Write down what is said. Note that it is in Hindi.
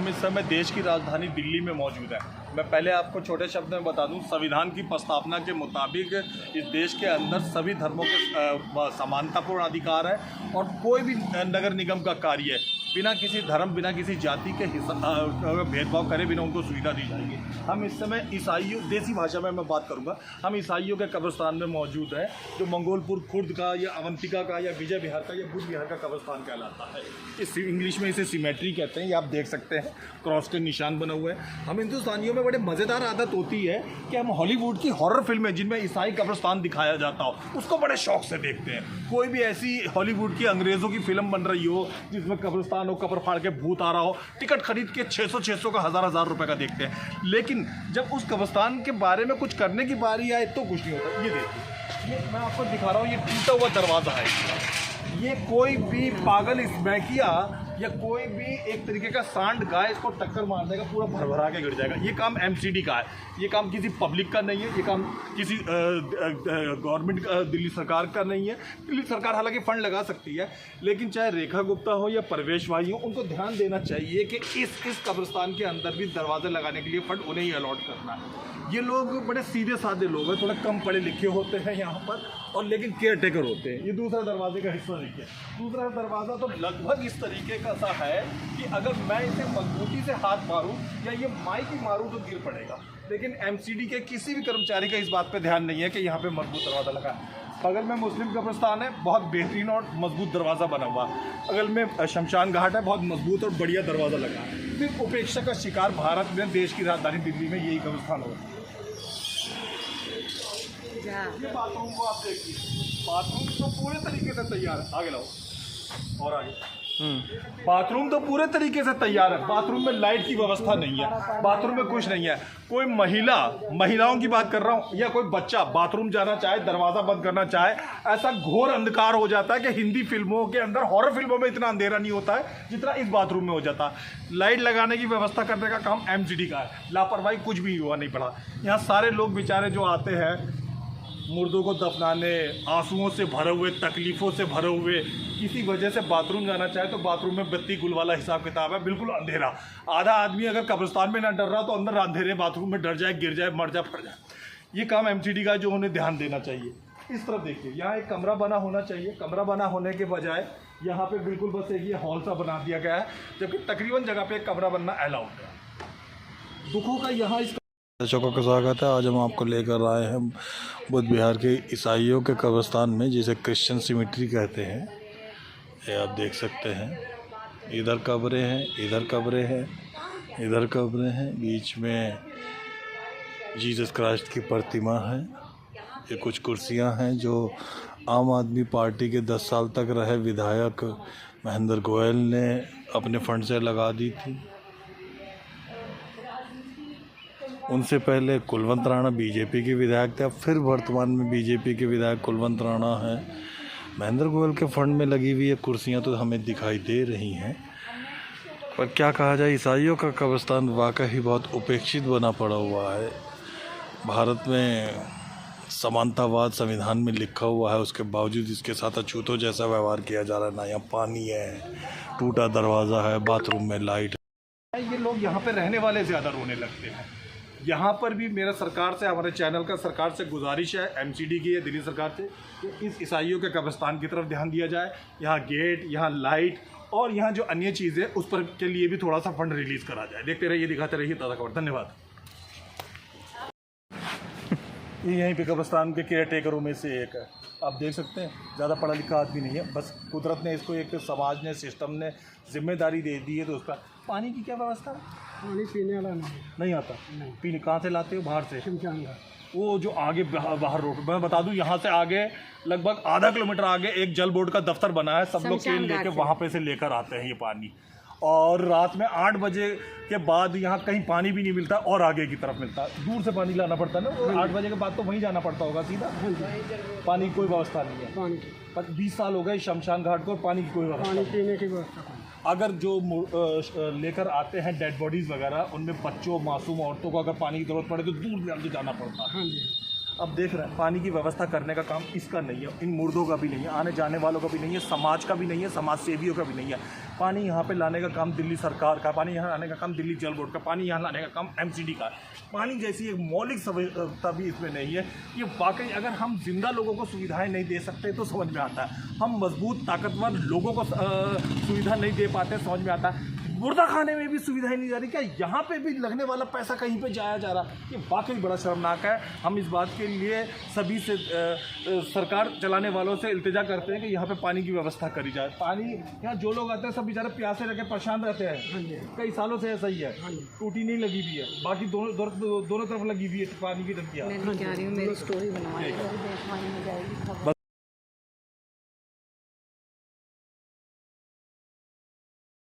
हम इस समय देश की राजधानी दिल्ली में मौजूद हैं। मैं पहले आपको छोटे शब्द में बता दूं, संविधान की प्रस्तावना के मुताबिक इस देश के अंदर सभी धर्मों के समानतापूर्ण अधिकार है और कोई भी नगर निगम का कार्य बिना किसी धर्म, बिना किसी जाति के भेदभाव करे बिना उनको सुविधा दी जाएगी। हम इस समय ईसाइयों, देसी भाषा में मैं बात करूंगा, हम ईसाइयों के कब्रिस्तान में मौजूद है, जो मंगोलपुर खुर्द का या अवंतिका का या विजय विहार का या बुद्ध विहार का कब्रिस्तान कहलाता है। इस इंग्लिश में इसे सिमेट्री कहते हैं। ये आप देख सकते हैं, क्रॉस के निशान बना हुए हैं। हम हिंदुस्तानियों में बड़े मज़ेदार आदत होती है कि हम हॉलीवुड की हॉरर फिल्में जिनमें ईसाई कब्रिस्तान दिखाया जाता हो उसको बड़े शौक से देखते हैं। कोई भी ऐसी हॉलीवुड की अंग्रेज़ों की फिल्म बन रही हो जिसमें कब्रिस्तान हो, कब्र फाड़ के भूत आ रहा हो, टिकट खरीद के 600 का हज़ार रुपए का देखते हैं। लेकिन जब उस कब्रिस्तान के बारे में कुछ करने की बारी आए तो कुछ नहीं होता। ये देखिए, ये मैं आपको दिखा रहा हूँ, ये टूटा हुआ दरवाज़ा है। ये कोई भी पागल इसमैकिया या कोई भी एक तरीके का सांड गाय इसको टक्कर मार देगा, पूरा भरभरा के गिर जाएगा। ये काम एमसीडी का है, ये काम किसी पब्लिक का नहीं है, ये काम किसी गवर्नमेंट का, दिल्ली सरकार का नहीं है। दिल्ली सरकार हालांकि फंड लगा सकती है, लेकिन चाहे रेखा गुप्ता हो या परवेश भाई हो, उनको ध्यान देना चाहिए कि इस कब्रिस्तान के अंदर भी दरवाजे लगाने के लिए फंड उन्हें ही अलॉट करना है। ये लोग बड़े सीधे साधे लोग हैं, थोड़ा कम पढ़े लिखे होते हैं यहाँ पर, और लेकिन केयर टेकर होते हैं। ये दूसरा दरवाजे का हिस्सा देखिए, दूसरा दरवाज़ा तो लगभग इस तरीके का सा है कि अगर मैं इसे मजबूती से हाथ मारूं या ये माइक ही मारूं तो गिर पड़ेगा। लेकिन एमसीडी के किसी भी कर्मचारी का इस बात पे ध्यान नहीं है कि यहाँ पे मजबूत दरवाज़ा लगा है। बगल में मुस्लिम कब्रिस्तान है, बहुत बेहतरीन और मजबूत दरवाज़ा बना हुआ। बगल में शमशान घाट है, बहुत मजबूत और बढ़िया दरवाज़ा लगा है। फिर उपेक्षा का शिकार भारत में, देश की राजधानी दिल्ली में यही कब्रिस्तान होता है। ये बाथरूम को आप देखिए, बाथरूम तो पूरे तरीके से तैयार है। आगे लाओ और आगे। बाथरूम तो पूरे तरीके से तैयार है। बाथरूम में लाइट की व्यवस्था नहीं है, बाथरूम में कुछ नहीं है। कोई महिलाओं की बात कर रहा हूँ, या कोई बच्चा बाथरूम जाना चाहे, दरवाज़ा बंद करना चाहे, ऐसा घोर अंधकार हो जाता है कि हिंदी फिल्मों के अंदर, हॉरर फिल्मों में इतना अंधेरा नहीं होता है जितना इस बाथरूम में हो जाता है। लाइट लगाने की व्यवस्था करने का काम एमसीडी का है। लापरवाही कुछ भी हुआ नहीं पड़ा। यहाँ सारे लोग बेचारे जो आते हैं मुर्दों को दफनाने, आंसुओं से भरे हुए, तकलीफ़ों से भरे हुए, किसी वजह से बाथरूम जाना चाहे तो बाथरूम में बत्ती गुल वाला हिसाब किताब है, बिल्कुल अंधेरा। आधा आदमी अगर कब्रिस्तान में ना डर रहा तो अंदर अंधेरे बाथरूम में डर जाए, गिर जाए, मर जाए, फट जाए। ये काम एमसीडी का, जो उन्हें ध्यान देना चाहिए। इस तरफ देखिए, यहाँ एक कमरा बना होना चाहिए। कमरा बना होने के बजाय यहाँ पर बिल्कुल बस एक ये हॉल सा बना दिया गया है, जबकि तकरीबन जगह पर एक कमरा बनना अलाउड है। दुखों का यहाँ इस दर्शकों का स्वागत है। आज हम आपको लेकर आए हैं बुद्ध विहार के ईसाइयों के कब्रिस्तान में, जिसे क्रिश्चियन सिमेट्री कहते हैं। ये आप देख सकते हैं, इधर कब्रें हैं, इधर कब्रें हैं, इधर कब्रें हैं, बीच में जीसस क्राइस्ट की प्रतिमा है। ये कुछ कुर्सियां हैं जो आम आदमी पार्टी के 10 साल तक रहे विधायक महेंद्र गोयल ने अपने फंड से लगा दी थी। उनसे पहले कुलवंत राणा बीजेपी के विधायक थे, अब फिर वर्तमान में बीजेपी के विधायक कुलवंत राणा हैं। महेंद्र गोयल के फंड में लगी हुई ये कुर्सियां तो हमें दिखाई दे रही हैं, पर क्या कहा जाए, ईसाइयों का कब्रिस्तान वाकई बहुत उपेक्षित बना पड़ा हुआ है। भारत में समानतावाद संविधान में लिखा हुआ है, उसके बावजूद इसके साथ अछूतों जैसा व्यवहार किया जा रहा है। ना यहाँ पानी है, टूटा दरवाज़ा है, बाथरूम में लाइट है। ये लोग यहाँ पर रहने वाले ज़्यादा रोने लगते हैं। यहाँ पर भी मेरा सरकार से, हमारे चैनल का सरकार से गुजारिश है, एमसीडी की है, दिल्ली सरकार से, कि इस ईसाइयों के कब्रिस्तान की तरफ ध्यान दिया जाए। यहाँ गेट, यहाँ लाइट और यहाँ जो अन्य चीज़ें उस पर के लिए भी थोड़ा सा फंड रिलीज़ करा जाए। देखते रहिए, दिखाते रहिए ताज़ा खबर। धन्यवाद। ये यहीं पे कब्रिस्तान के केयर टेकरों में से एक है। आप देख सकते हैं, ज़्यादा पढ़ा लिखा आदमी नहीं है, बस कुदरत ने इसको, एक समाज ने, सिस्टम ने जिम्मेदारी दे दी है। तो उसका पानी की क्या व्यवस्था है? पानी पीने वाला नहीं आता। नहीं। पीने कहाँ से लाते हो? बाहर से। शमशान घाट, वो जो आगे बाहर रोड, मैं बता दूं, यहाँ से आगे लगभग आधा किलोमीटर आगे एक जल बोर्ड का दफ्तर बना है। सब लोग केन लेके वहाँ पे से लेकर आते हैं ये पानी, और रात में 8 बजे के बाद यहाँ कहीं पानी भी नहीं मिलता और आगे की तरफ मिलता है। दूर से पानी लाना पड़ता है ना, 8 बजे के बाद तो वहीं जाना पड़ता होगा सीधा। पानी की कोई व्यवस्था नहीं है। पानी की पर 20 साल हो गए शमशान घाट को, पानी की कोई व्यवस्था। पानी पीने की व्यवस्था। अगर जो लेकर आते हैं डेड बॉडीज़ वगैरह, उनमें बच्चों, मासूम औरतों को अगर पानी की ज़रूरत पड़े तो दूर जाना पड़ता है। अब देख रहे हैं पानी की व्यवस्था करने का काम इसका नहीं है, इन मुर्दों का भी नहीं है, आने जाने वालों का भी नहीं है, समाज का भी नहीं है, समाज सेवियों का भी नहीं है। पानी यहाँ पे लाने का काम दिल्ली सरकार का, पानी यहाँ लाने का काम दिल्ली जल बोर्ड का, पानी यहाँ लाने का काम एमसीडी का। पानी जैसी एक मौलिक सुविधा भी इसमें नहीं है। ये वाकई अगर हम जिंदा लोगों को सुविधाएं नहीं दे सकते तो समझ में आता है, हम मजबूत ताकतवर लोगों को सुविधा नहीं दे पाते समझ में आता है। मुर्दा खाने में भी सुविधाएं नहीं जा रही, क्या यहाँ पे भी लगने वाला पैसा कहीं पे जाया जा रहा? ये वाकई बड़ा शर्मनाक है। हम इस बात के लिए सभी से सरकार चलाने वालों से इल्तिजा करते हैं कि यहाँ पे पानी की व्यवस्था करी जाए। पानी यहाँ जो लोग आते हैं सब बेचारे प्यासे रह के परेशान रहते हैं, कई सालों से ऐसा ही है, टूटी नहीं लगी हुई है, बाकी दोनों तरफ लगी हुई है पानी की टंकियाँ। मैं क्या रही हूँ, मेरी स्टोरी बनवाई